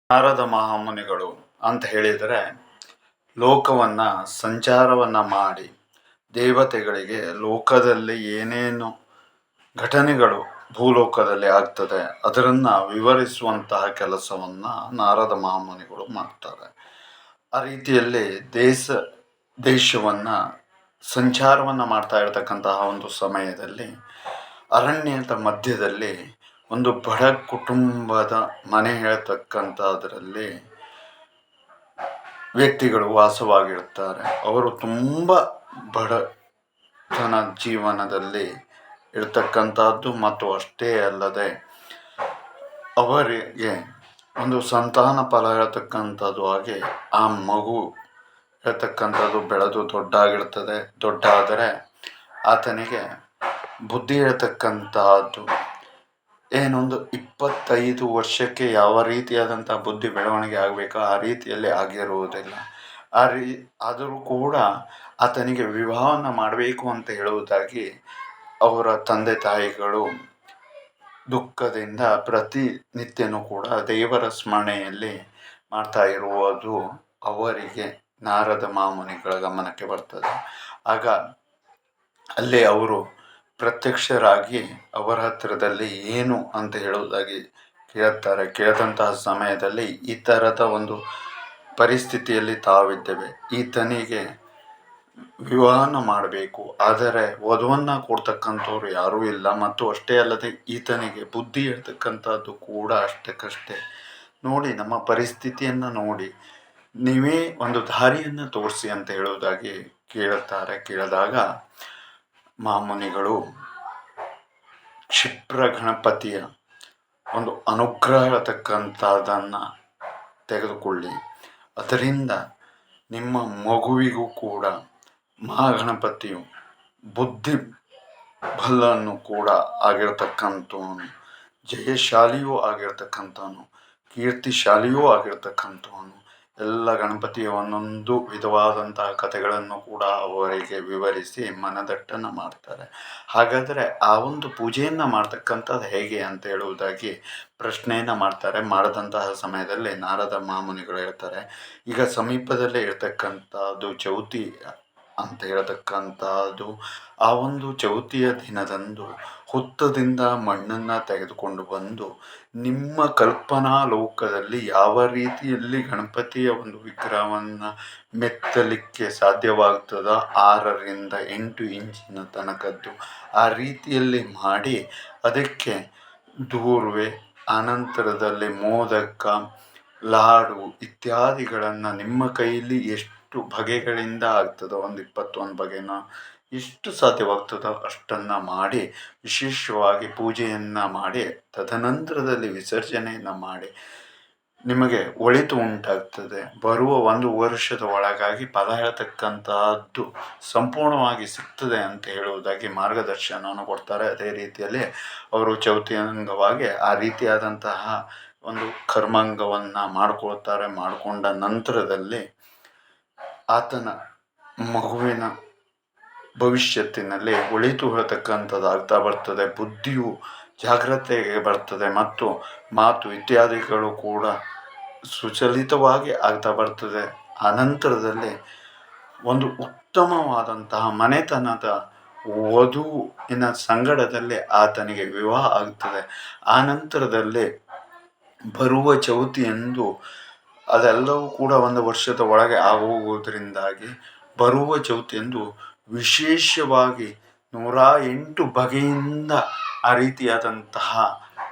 ನಾರದ ಮಹಾಮುನಿಗಳು ಅಂತ ಹೇಳಿದರೆ ಲೋಕವನ್ನು ಸಂಚಾರವನ್ನು ಮಾಡಿ ದೇವತೆಗಳಿಗೆ ಲೋಕದಲ್ಲಿ ಏನೇನು ಘಟನೆಗಳು ಭೂಲೋಕದಲ್ಲಿ ಆಗ್ತದೆ ಅದನ್ನು ವಿವರಿಸುವಂತಹ ಕೆಲಸವನ್ನು ನಾರದ ಮಹಾಮುನಿಗಳು ಮಾಡ್ತಾರೆ. ಆ ರೀತಿಯಲ್ಲಿ ದೇಶವನ್ನು ಸಂಚಾರವನ್ನು ಮಾಡ್ತಾ ಇರತಕ್ಕಂತಹ ಒಂದು ಸಮಯದಲ್ಲಿ ಅರಣ್ಯದ ಮಧ್ಯದಲ್ಲಿ ಒಂದು ಬಡ ಕುಟುಂಬದ ಮನೆ ಹೇಳ್ತಕ್ಕಂಥದ್ರಲ್ಲಿ ವ್ಯಕ್ತಿಗಳು ವಾಸವಾಗಿರ್ತಾರೆ. ಅವರು ತುಂಬ ಬಡತನ ಜೀವನದಲ್ಲಿ ಇರ್ತಕ್ಕಂಥದ್ದು ಮತ್ತು ಅಷ್ಟೇ ಅಲ್ಲದೆ ಅವರಿಗೆ ಒಂದು ಸಂತಾನ ಫಲ ಹೇಳ್ತಕ್ಕಂಥದ್ದು ಹಾಗೆ ಆ ಮಗು ಹೇಳ್ತಕ್ಕಂಥದ್ದು ಬೆಳೆದು ದೊಡ್ಡಾದರೆ ಆತನಿಗೆ ಬುದ್ಧಿ ಹೇಳ್ತಕ್ಕಂಥದ್ದು ಏನೊಂದು 25 ವರ್ಷಕ್ಕೆ ಯಾವ ರೀತಿಯಾದಂಥ ಬುದ್ಧಿ ಬೆಳವಣಿಗೆ ಆಗಬೇಕೋ ಆ ರೀತಿಯಲ್ಲಿ ಆಗಿರುವುದಿಲ್ಲ. ಆದರೂ ಕೂಡ ಆತನಿಗೆ ವಿವಾಹವನ್ನು ಮಾಡಬೇಕು ಅಂತ ಹೇಳುವುದಾಗಿ ಅವರ ತಂದೆ ತಾಯಿಗಳು ದುಃಖದಿಂದ ಪ್ರತಿನಿತ್ಯನೂ ಕೂಡ ದೇವರ ಸ್ಮರಣೆಯಲ್ಲಿ ಮಾಡ್ತಾ ಇರುವುದು ಅವರಿಗೆ ನಾರದ ಮಹಾಮುನಿಗಳ ಗಮನಕ್ಕೆ ಬರ್ತದೆ. ಆಗ ಅಲ್ಲಿ ಅವರು ಪ್ರತ್ಯಕ್ಷರಾಗಿ ಅವರ ಹತ್ತಿರದಲ್ಲಿ ಏನು ಅಂತ ಹೇಳುವುದಾಗಿ ಕೇಳ್ತಾರೆ. ಕೇಳಿದಂತಹ ಸಮಯದಲ್ಲಿ ಈ ಥರದ ಒಂದು ಪರಿಸ್ಥಿತಿಯಲ್ಲಿ ತಾವಿದ್ದೇವೆ, ಈತನಿಗೆ ವಿವಾಹನ ಮಾಡಬೇಕು, ಆದರೆ ವಧುವನ್ನು ಕೊಡ್ತಕ್ಕಂಥವ್ರು ಯಾರೂ ಇಲ್ಲ, ಮತ್ತು ಅಷ್ಟೇ ಅಲ್ಲದೆ ಈತನಿಗೆ ಬುದ್ಧಿ ಹೇಳ್ತಕ್ಕಂಥದ್ದು ಕೂಡ ಅಷ್ಟಕ್ಕಷ್ಟೇ. ನೋಡಿ, ನಮ್ಮ ಪರಿಸ್ಥಿತಿಯನ್ನು ನೋಡಿ ನೀವೇ ಒಂದು ದಾರಿಯನ್ನು ತೋರಿಸಿ ಅಂತ ಹೇಳುವುದಾಗಿ ಕೇಳಿದಾಗ ಮಹಾಮುನಿಗಳು ಕ್ಷಿಪ್ರ ಗಣಪತಿಯ ಒಂದು ಅನುಗ್ರಹ ಹೇಳ್ತಕ್ಕಂಥದ್ದನ್ನು ತೆಗೆದುಕೊಳ್ಳಿ, ಅದರಿಂದ ನಿಮ್ಮ ಮಗುವಿಗೂ ಕೂಡ ಮಹಾಗಣಪತಿಯು ಬುದ್ಧಿ ಬಲನ್ನು ಕೂಡ ಆಗಿರ್ತಕ್ಕಂಥವನು, ಜಯಶಾಲಿಯೂ ಆಗಿರ್ತಕ್ಕಂಥವನು, ಕೀರ್ತಿಶಾಲಿಯೂ ಆಗಿರ್ತಕ್ಕಂಥವನು. ಎಲ್ಲ ಗಣಪತಿಯ ಒಂದೊಂದು ವಿಧವಾದಂತಹ ಕಥೆಗಳನ್ನು ಕೂಡ ಅವರಿಗೆ ವಿವರಿಸಿ ಮನದಟ್ಟನ್ನು ಮಾಡ್ತಾರೆ. ಹಾಗಾದರೆ ಆ ಒಂದು ಪೂಜೆಯನ್ನು ಮಾಡ್ತಕ್ಕಂಥದ್ದು ಹೇಗೆ ಅಂತ ಹೇಳುವುದಾಗಿ ಪ್ರಶ್ನೆಯನ್ನು ಮಾಡ್ತಾರೆ. ಮಾಡಿದಂತಹ ಸಮಯದಲ್ಲಿ ನಾರದ ಮಹಾಮುನಿಗಳು ಹೇಳ್ತಾರೆ, ಈಗ ಸಮೀಪದಲ್ಲೇ ಇರತಕ್ಕಂಥದ್ದು ಚೌತಿ ಅಂತ ಹೇಳ್ತಕ್ಕಂಥದ್ದು, ಆ ಒಂದು ಚೌತಿಯ ದಿನದಂದು ಹುತ್ತದಿಂದ ಮಣ್ಣನ್ನು ತೆಗೆದುಕೊಂಡು ಬಂದು ನಿಮ್ಮ ಕಲ್ಪನಾ ಲೋಕದಲ್ಲಿ ಯಾವ ರೀತಿಯಲ್ಲಿ ಗಣಪತಿಯ ಒಂದು ವಿಗ್ರಹವನ್ನು ಮೆತ್ತಲಿಕ್ಕೆ ಸಾಧ್ಯವಾಗ್ತದೋ 6ರಿಂದ 8 ಇಂಚಿನ ತನಕದ್ದು ಆ ರೀತಿಯಲ್ಲಿ ಮಾಡಿ ಅದಕ್ಕೆ ದೂರ್ವೆ, ಅನಂತರದಲ್ಲಿ ಮೋದಕ, ಲಾಡು ಇತ್ಯಾದಿಗಳನ್ನು ನಿಮ್ಮ ಕೈಯಲ್ಲಿ ಎಷ್ಟು ಬಗೆಗಳಿಂದ ಆಗ್ತದೋ, ಒಂದು 21 ಬಗೆನ ಎಷ್ಟು ಸಾಧ್ಯವಾಗ್ತದೋ ಅಷ್ಟನ್ನು ಮಾಡಿ ವಿಶೇಷವಾಗಿ ಪೂಜೆಯನ್ನು ಮಾಡಿ ತದನಂತರದಲ್ಲಿ ವಿಸರ್ಜನೆಯನ್ನು ಮಾಡಿ ನಿಮಗೆ ಒಳಿತು ಉಂಟಾಗ್ತದೆ. ಬರುವ 1 ವರ್ಷದ ಒಳಗಾಗಿ ಫಲ ಹೇಳ್ತಕ್ಕಂತಹದ್ದು ಸಂಪೂರ್ಣವಾಗಿ ಸಿಗ್ತದೆ ಅಂತ ಹೇಳುವುದಾಗಿ ಮಾರ್ಗದರ್ಶನವನ್ನು ಕೊಡ್ತಾರೆ. ಅದೇ ರೀತಿಯಲ್ಲಿ ಅವರು ಚೌತಿ ಅಂಗವಾಗಿ ಆ ರೀತಿಯಾದಂತಹ ಒಂದು ಕರ್ಮಾಂಗವನ್ನು ಮಾಡಿಕೊಂಡ ನಂತರದಲ್ಲಿ ಆತನ ಮಗುವಿನ ಭವಿಷ್ಯತ್ತಿನಲ್ಲಿ ಒಳಿತು ಹೇಳ್ತಕ್ಕಂಥದ್ದು ಆಗ್ತಾ ಬರ್ತದೆ, ಬುದ್ಧಿಯು ಜಾಗ್ರತೆಗೆ ಬರ್ತದೆ ಮತ್ತು ಮಾತು ಇತ್ಯಾದಿಗಳು ಕೂಡ ಸುಚಲಿತವಾಗಿ ಆಗ್ತಾ ಬರ್ತದೆ. ಅನಂತರದಲ್ಲಿ ಒಂದು ಉತ್ತಮವಾದಂತಹ ಮನೆತನದ ವಧುವಿನ ಸಂಗಡದಲ್ಲಿ ಆತನಿಗೆ ವಿವಾಹ ಆಗ್ತದೆ. ಆನಂತರದಲ್ಲಿ ಬರುವ ಚೌತಿಯಂದು ಅದೆಲ್ಲವೂ ಕೂಡ 1 ವರ್ಷದ ಒಳಗೆ ಆಗೋಗೋದ್ರಿಂದಾಗಿ ಬರುವ ಚೌತಿಯಂದು ವಿಶೇಷವಾಗಿ 108 ಬಗೆಯಿಂದ ಆ ರೀತಿಯಾದಂತಹ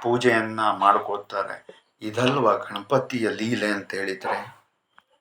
ಪೂಜೆಯನ್ನು ಮಾಡಿಕೊಳ್ತಾರೆ. ಇದಲ್ವ ಗಣಪತಿಯ ಲೀಲೆ ಅಂತ ಹೇಳಿದರೆ.